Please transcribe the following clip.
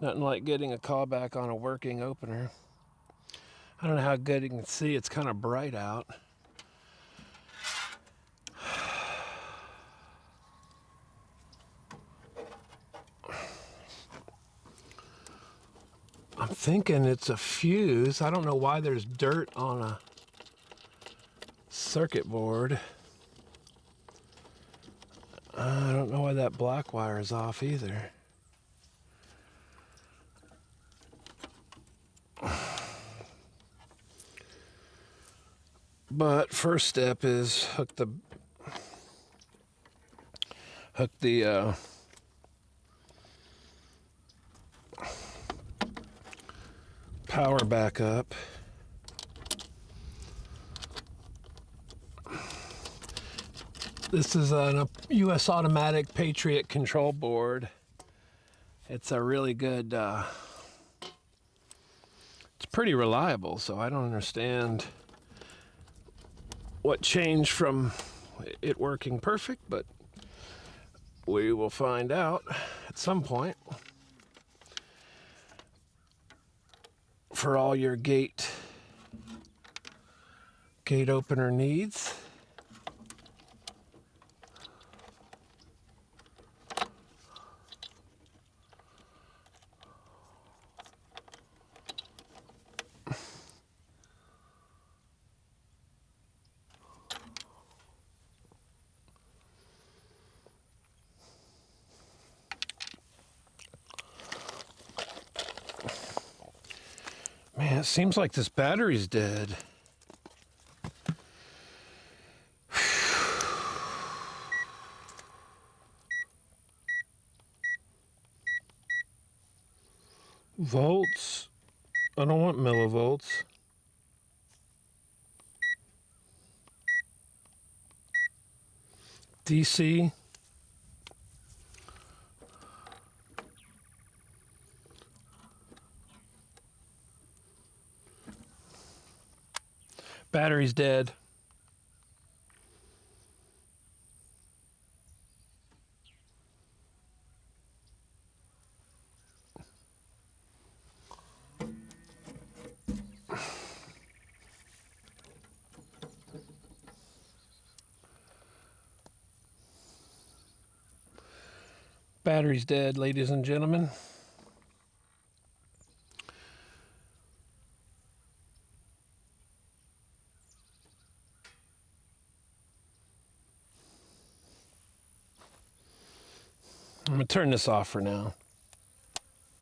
Nothing like getting a call back on a working opener. I don't know how good you can see. It's kind of bright out. I'm thinking it's a fuse. I don't know why there's dirt on a circuit board. I don't know why that black wire is off either. But first step is hook the power back up. This is a US automatic Patriot control board. It's a really good, it's pretty reliable, so I don't understand what changed from it working perfect, but we will find out at some point. For all your gate opener needs. Man, it seems like this battery's dead. Volts. I don't want millivolts. DC. Battery's dead. Battery's dead, ladies and gentlemen. I'm gonna turn this off for now.